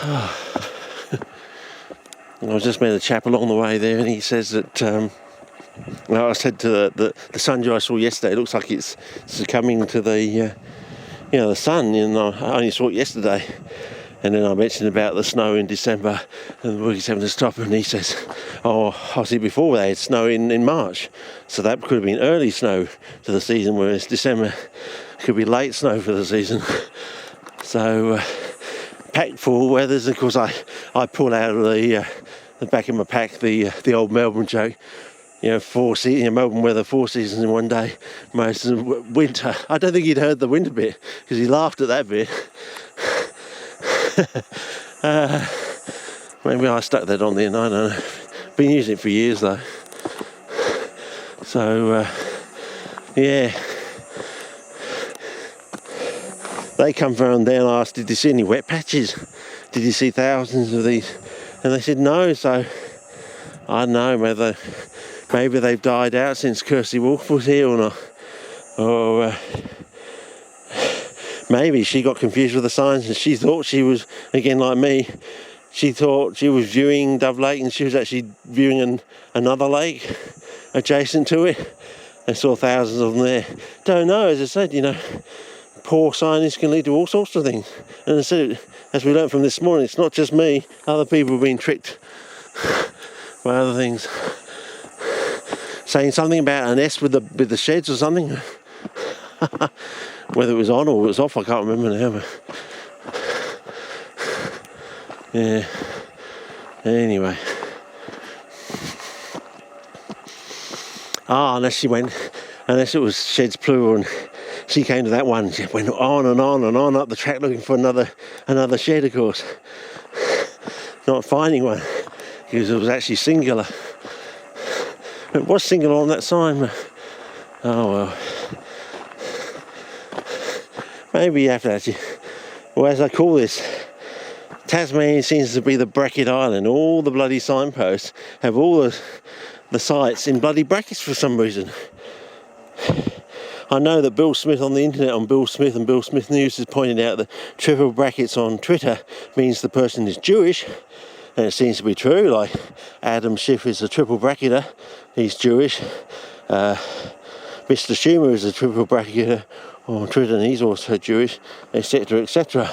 I was just met a chap along the way there, and he says that I said to the sundew I saw yesterday, it looks like it's succumbing to the the sun. I only saw it yesterday, and then I mentioned about the snow in December and the boogie's having to stop, and he says, oh, I see before they had snow in March, so that could have been early snow to the season, whereas December could be late snow for the season. So packed for all weathers. Of course, I pulled out of the back of my pack the old Melbourne joke. Melbourne weather, 4 seasons in one day. Most of the winter. I don't think he'd heard the winter bit because he laughed at that bit. Maybe I stuck that on there. I don't know. Been using it for years though. So yeah. They come from down and asked, did you see any wet patches? Did you see thousands of these? And they said no, so I don't know whether maybe they've died out since Kirsty Wolf was here or not. Or maybe she got confused with the signs and she thought she was, again like me, she thought she was viewing Dove Lake and she was actually viewing another lake adjacent to it and saw thousands of them there. Don't know, as I said, poor signage can lead to all sorts of things. And as I said, as we learned from this morning, it's not just me, other people have been tricked by other things. Saying something about an S with the sheds or something. Whether it was on or it was off, I can't remember now. But yeah. Anyway. Unless it was sheds plural, and she came to that one. She went on and on and on up the track looking for another shed, of course. Not finding one because it was actually singular. It was singular on that sign, but oh well. Maybe you have to actually, well, as I call this, Tasmania seems to be the bracket island. All the bloody signposts have all the sites in bloody brackets for some reason. I know that Bill Smith on the internet, on Bill Smith and Bill Smith News, has pointed out that triple brackets on Twitter means the person is Jewish, and it seems to be true. Like Adam Schiff is a triple bracketer, he's Jewish. Mr. Schumer is a triple bracketer on Twitter, and he's also Jewish, etc., etc.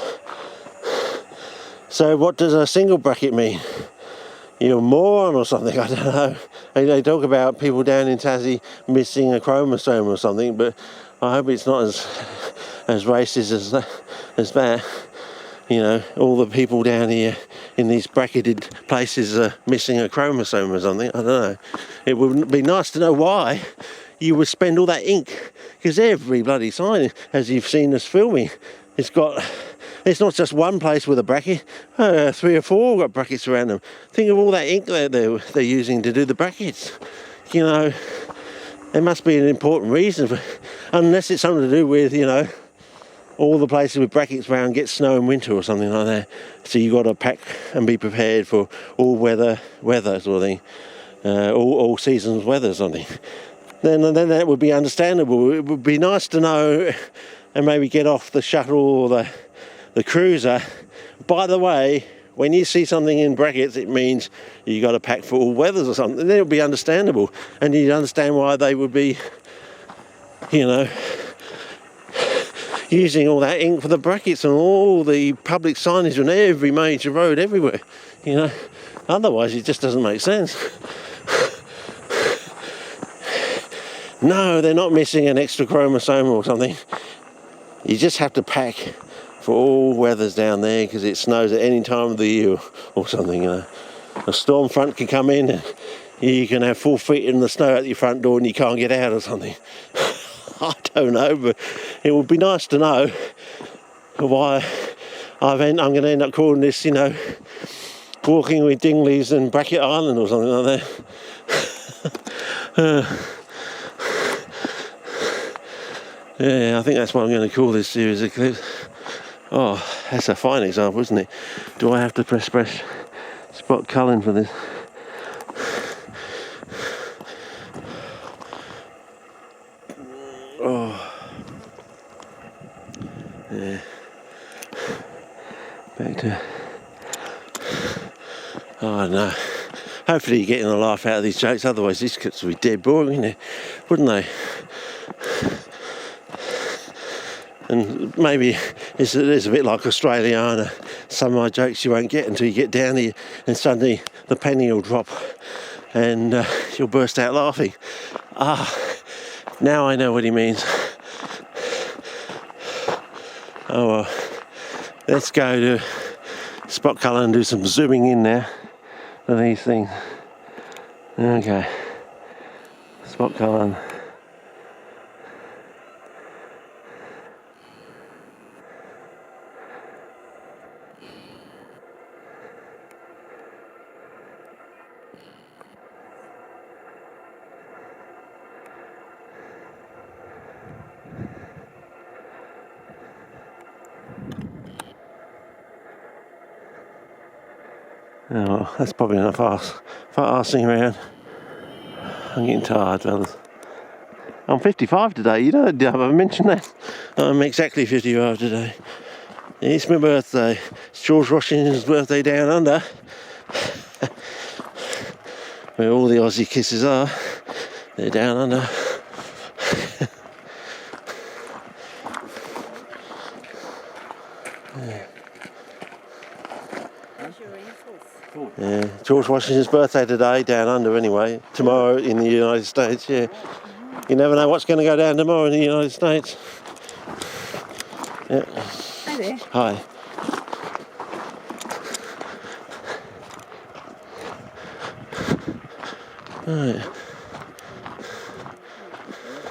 So what does a single bracket mean? You're a moron or something, I don't know. They talk about people down in Tassie missing a chromosome or something, but I hope it's not as racist as that. All the people down here in these bracketed places are missing a chromosome or something, I don't know. It would be nice to know why you would spend all that ink, because every bloody sign, as you've seen us filming, it's not just one place with a bracket, 3 or 4 got brackets around them. Think of all that ink they're using to do the brackets. There must be an important reason, unless it's something to do with, all the places with brackets around get snow in winter or something like that. So you've got to pack and be prepared for all weather sort of thing, all seasons weather or something. Then that would be understandable. It would be nice to know and maybe get off the shuttle or the cruiser. By the way, when you see something in brackets, it means you got to pack for all weathers or something. Then it would be understandable, and you'd understand why they would be, using all that ink for the brackets and all the public signage on every major road everywhere. Otherwise it just doesn't make sense. No, they're not missing an extra chromosome or something. You just have to pack for all weathers down there because it snows at any time of the year or something. A storm front can come in and you can have 4 feet in the snow at your front door and you can't get out or something. I don't know, but it would be nice to know why I'm going to end up calling this, Walking with Dinglies and Bracket Island or something like that. Yeah, I think that's what I'm going to call this series of clips. Oh, that's a fine example, isn't it? Do I have to press spot Cullen for this? Oh, yeah. Back to Oh, I don't know. Hopefully you're getting a laugh out of these jokes, otherwise these clips would be dead boring, wouldn't they? And maybe it's a bit like Australiana. Some of my jokes you won't get until you get down here, and suddenly the penny will drop and you'll burst out laughing. Now I know what he means. Oh well, let's go to Spot Colour and do some zooming in now for these things. Okay, Spot Colour. Oh, well, that's probably enough arsing around. I'm getting tired, fellas. I'm 55 today, you know, have I mentioned that? I'm exactly 55 today. It's my birthday. It's George Washington's birthday down under. Where all the Aussie kisses are. They're down under. Yeah, George Washington's birthday today, down under anyway. Tomorrow in the United States, yeah. You never know what's going to go down tomorrow in the United States. Yeah. Hi there. Hi. Right.